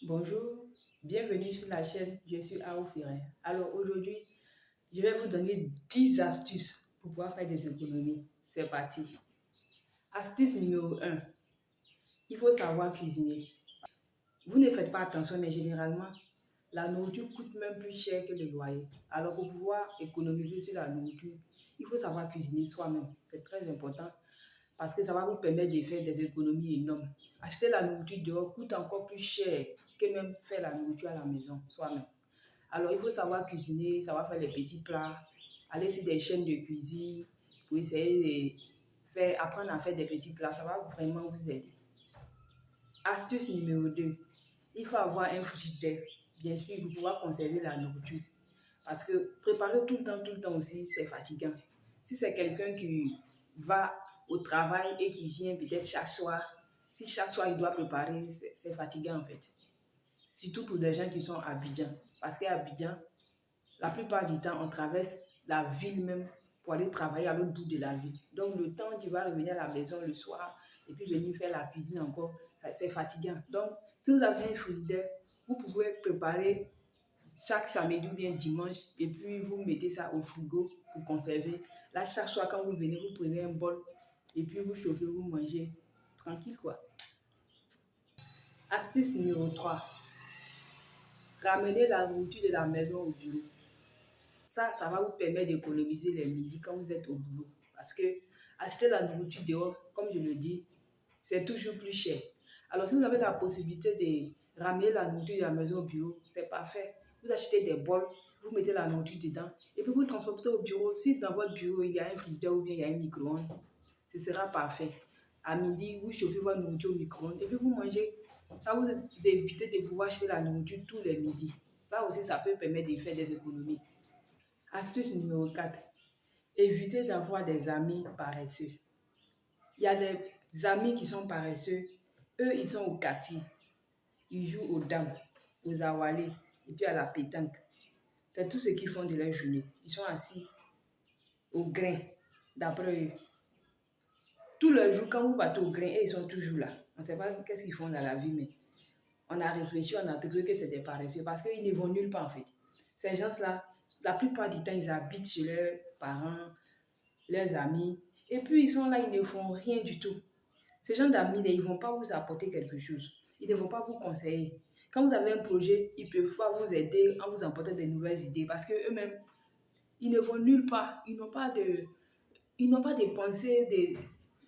Bonjour, bienvenue sur la chaîne, je suis Aoufiré. Alors aujourd'hui, je vais vous donner 10 astuces pour pouvoir faire des économies. C'est parti. Astuce numéro 1, il faut savoir cuisiner. Vous ne faites pas attention, mais généralement, la nourriture coûte même plus cher que le loyer. Alors pour pouvoir économiser sur la nourriture, il faut savoir cuisiner soi-même. C'est très important parce que ça va vous permettre de faire des économies énormes. Acheter la nourriture dehors coûte encore plus cher que même faire la nourriture à la maison soi-même. Alors, il faut savoir cuisiner, savoir faire les petits plats, aller sur des chaînes de cuisine pour essayer de apprendre à faire des petits plats. Ça va vraiment vous aider. Astuce numéro 2, il faut avoir un frigidaire, bien sûr, pour pouvoir conserver la nourriture. Parce que préparer tout le temps aussi, c'est fatigant. Si c'est quelqu'un qui va au travail et qui vient peut-être chaque soir, si chaque soir il doit préparer, c'est fatigant en fait. Surtout pour des gens qui sont à Abidjan. Parce qu'à Abidjan, la plupart du temps, on traverse la ville même pour aller travailler à l'autre bout de la ville. Donc, le temps tu vas revenir à la maison le soir et puis venir faire la cuisine encore, c'est fatigant. Donc, si vous avez un frigidaire, vous pouvez préparer chaque samedi ou bien dimanche et puis vous mettez ça au frigo pour conserver. Là, chaque soir, quand vous venez, vous prenez un bol et puis vous chauffez, vous mangez tranquille quoi. Astuce numéro 3, ramener la nourriture de la maison au bureau. Ça va vous permettre d'économiser les midis quand vous êtes au boulot. Parce que acheter la nourriture dehors, comme je le dis, c'est toujours plus cher. Alors, si vous avez la possibilité de ramener la nourriture de la maison au bureau, c'est parfait. Vous achetez des bols, vous mettez la nourriture dedans et puis vous transportez au bureau. Si dans votre bureau, il y a un frigidaire ou bien il y a un micro-ondes, ce sera parfait. À midi, vous chauffez votre nourriture au micro-ondes et puis vous mangez. Ça vous évite de pouvoir acheter la nourriture tous les midis. Ça aussi, ça peut permettre de faire des économies. Astuce numéro 4, évitez d'avoir des amis paresseux. Il y a des amis qui sont paresseux. Eux, ils sont au quartier. Ils jouent aux dames, aux awalés et puis à la pétanque. C'est tout ce qu'ils font de leur journée. Ils sont assis au grain, d'après eux. Tous les jours, quand vous partez au grain, ils sont toujours là. On ne sait pas qu'est-ce qu'ils font dans la vie, mais on a réfléchi, on a trouvé que c'est des paresseux parce qu'ils ne vont nulle part en fait. Ces gens-là, la plupart du temps, ils habitent chez leurs parents, leurs amis. Et puis, ils sont là, ils ne font rien du tout. Ces gens d'amis, ils ne vont pas vous apporter quelque chose. Ils ne vont pas vous conseiller. Quand vous avez un projet, ils peuvent pas vous aider en vous apportant des nouvelles idées parce qu'eux-mêmes, ils ne vont nulle part. Ils n'ont pas de pensée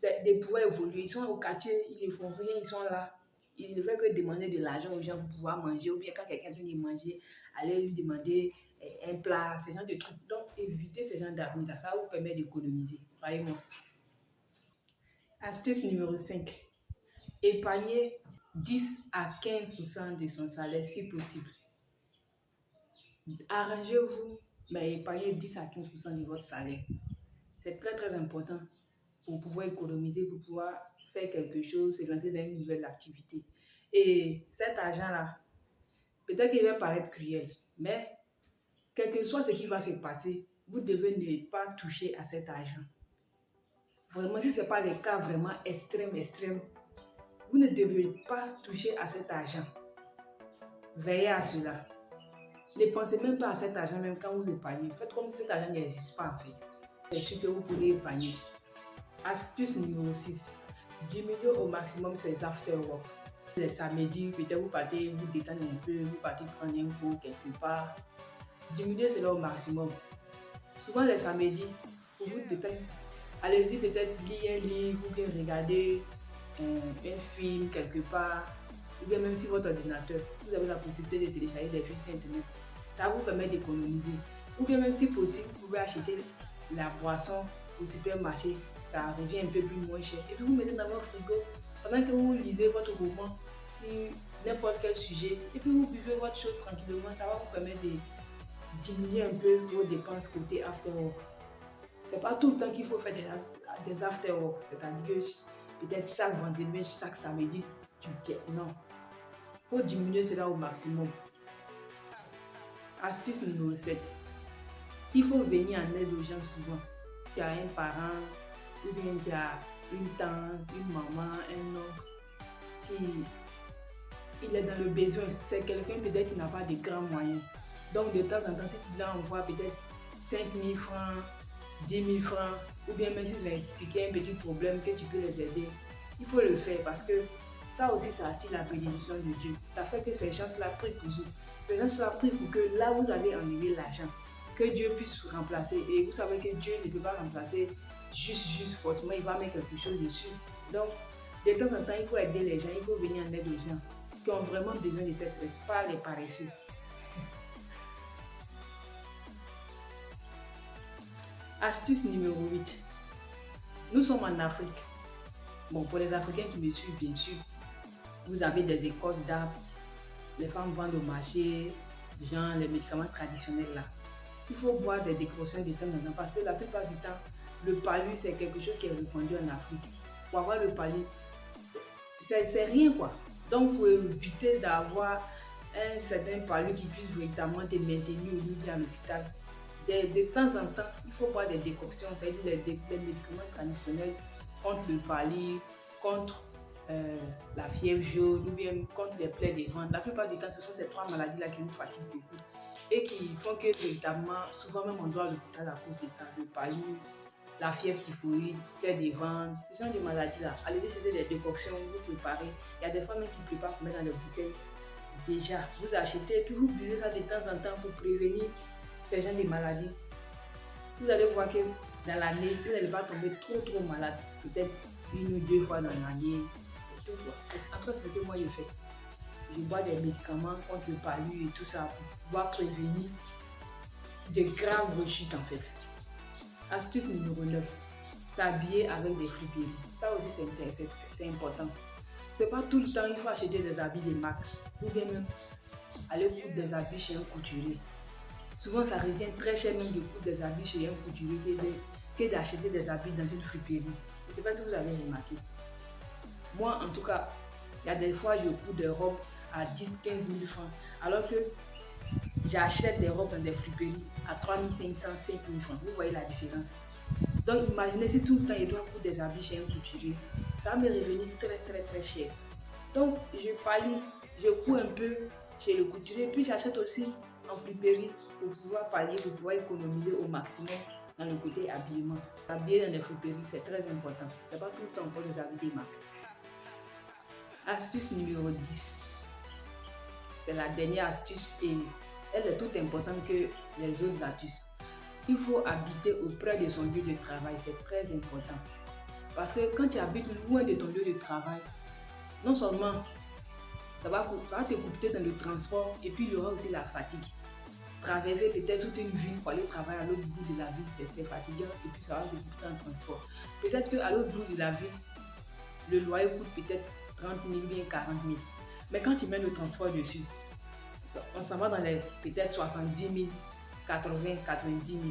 de pouvoir évoluer. Ils sont au quartier, ils ne font rien, ils sont là. Ils ne veulent que demander de l'argent aux gens pour pouvoir manger. Ou bien quand quelqu'un vient de manger, aller lui demander un plat, ce genre de trucs. Donc, évitez ce genre d'amis-là. Ça vous permet d'économiser. Croyez-moi. Astuce numéro 5. Épargnez 10 à 15% de son salaire si possible. Arrangez-vous, mais épargnez 10 à 15% de votre salaire. C'est très très important pour pouvoir économiser, pour pouvoir faire quelque chose, se lancer dans une nouvelle activité. Et cet argent-là, peut-être qu'il va paraître cruel, mais quel que soit ce qui va se passer, vous devez ne pas toucher à cet argent. Vraiment, si ce n'est pas le cas vraiment extrême, vous ne devez pas toucher à cet argent. Veillez à cela. Ne pensez même pas à cet argent même quand vous épargnez. Faites comme si cet argent n'existe pas en fait. C'est sûr que vous pouvez épargner. Astuce numéro 6. Diminuez au maximum ses after-work. Les samedis, peut-être vous partez vous détendre un peu, vous partez prendre un cours quelque part. Diminuez cela au maximum. Souvent les samedis, pour vous détendre, allez-y peut-être lire un livre ou bien regarder un film quelque part. Ou bien même si votre ordinateur, vous avez la possibilité de télécharger des jeux sur Internet, ça vous permet d'économiser. Ou bien même si possible, vous pouvez acheter la boisson au supermarché, ça revient un peu plus moins cher. Et puis vous mettez dans votre frigo, pendant que vous lisez votre roman sur n'importe quel sujet, et puis vous buvez votre chose tranquillement, ça va vous permettre de diminuer un peu vos dépenses côté after work. C'est pas tout le temps qu'il faut faire des after work, c'est-à-dire que peut-être chaque vendredi, chaque samedi, non. Il faut diminuer cela au maximum. Astuce numéro 7. Il faut venir en aide aux gens souvent. Il y a un parent, ou bien il y a une tante, une maman, un oncle il est dans le besoin. C'est quelqu'un peut-être qui n'a pas de grands moyens. Donc de temps en temps, si tu lui envoies peut-être 5 000 francs, 10 000 francs, ou bien même si tu as expliqué un petit problème que tu peux les aider, il faut le faire parce que ça aussi, ça attire la bénédiction de Dieu. Ça fait que ces gens-là prient pour vous. Ces gens-là prient pour que là où vous allez enlever l'argent, que Dieu puisse remplacer. Et vous savez que Dieu ne peut pas remplacer juste forcément, il va mettre quelque chose dessus. Donc, de temps en temps, il faut aider les gens, il faut venir en aide aux gens qui ont vraiment besoin de cette aide, pas les paresseux. Astuce numéro 8. Nous sommes en Afrique. Bon, pour les Africains qui me suivent, bien sûr, vous avez des écorces d'arbres, les femmes vendent au marché, genre les médicaments traditionnels là. Il faut boire des décoctions de temps en temps parce que la plupart du temps, le palu, c'est quelque chose qui est répandu en Afrique. Pour avoir le palu, c'est rien quoi. Donc, pour éviter d'avoir un certain palu qui puisse véritablement te maintenir au niveau à l'hôpital, de temps en temps, il faut boire des décoctions, c'est-à-dire des médicaments traditionnels contre le palu, contre la fièvre jaune ou bien contre les plaies des ventres. La plupart du temps, ce sont ces 3 maladies-là qui nous fatiguent beaucoup et qui font que véritablement, souvent même on doit à l'hôpital à cause de ça, le palu, la fièvre typhoïde, plaies des ventres, ce sont des maladies-là. Allez chercher des décoctions, vous préparez. Il y a des femmes qui préparent pour mettre dans les bouteilles. Déjà, vous achetez, puis vous buvez ça de temps en temps pour prévenir ces gens de maladies. Vous allez voir que dans l'année, vous n'allez pas tomber trop malade, peut-être 1 ou 2 fois dans l'année. Après, c'est ce que moi je fais. Je bois des médicaments contre le palu et tout ça pour pouvoir prévenir de graves rechutes en fait. Astuce numéro 9. S'habiller avec des friperies. Ça aussi c'est important. C'est pas tout le temps il faut acheter des habits de marque ou bien même aller coudre des habits chez un couturier. Souvent ça revient très cher même de coudre des habits chez un couturier que d'acheter des habits dans une friperie. Je ne sais pas si vous avez remarqué. Moi en tout cas, il y a des fois je couds des robes à 10 000 15 000 francs alors que j'achète des robes dans des friperies à 3 500 5 000 francs. Vous voyez la différence. Donc imaginez si tout le temps je dois coudre des habits chez un couturier, ça va me revenir très cher. Donc je palie, je couds un peu chez le couturier puis j'achète aussi en friperie pour pouvoir pallier, pour pouvoir économiser au maximum dans le côté habillement. Habiller dans les friperies c'est très important. C'est pas tout le temps encore des habits des marques. Astuce numéro 10. C'est la dernière astuce et elle est tout importante que les autres astuces. Il faut habiter auprès de son lieu de travail, c'est très important. Parce que quand tu habites loin de ton lieu de travail, non seulement ça va te couper dans le transport et puis il y aura aussi la fatigue. Traverser peut-être toute une ville pour aller travailler à l'autre bout de la ville, c'est fatigant et puis ça va te couper dans le transport. Peut-être qu'à l'autre bout de la ville, le loyer coûte peut-être 30 000 bien 40 000. Mais quand tu mets le transport dessus, on s'en va dans les peut-être 70 000, 80, 90 000.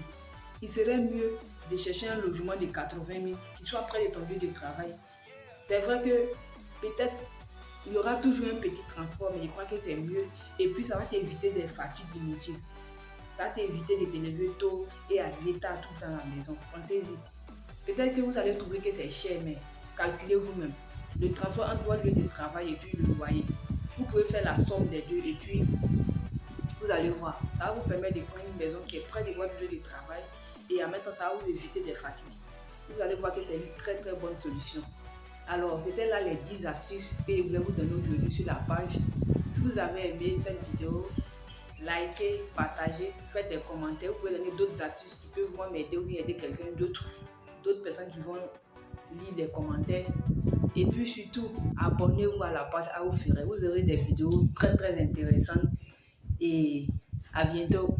Il serait mieux de chercher un logement de 80 000 qui soit près de ton lieu de travail. C'est vrai que peut-être il y aura toujours un petit transport, mais je crois que c'est mieux. Et puis ça va t'éviter des fatigues inutiles. Ça va t'éviter de te lever tôt et arriver tard tout le temps à la maison. Pensez-y. Peut-être que vous allez trouver que c'est cher, mais calculez vous-même. Le transport entre votre lieu de travail et puis le loyer. Vous pouvez faire la somme des deux et puis vous allez voir. Ça va vous permettre de prendre une maison qui est près de votre lieu de travail et en même temps ça va vous éviter des fatigues. Vous allez voir que c'est une très bonne solution. Alors, c'était là les 10 astuces que je voulais vous donner aujourd'hui sur la page. Si vous avez aimé cette vidéo, likez, partagez, faites des commentaires. Vous pouvez donner d'autres astuces qui peuvent m'aider ou aider quelqu'un d'autre, d'autres personnes qui vont lire les commentaires. Et puis surtout, abonnez-vous à la page AO Ferret. Vous aurez des vidéos très intéressantes. Et à bientôt.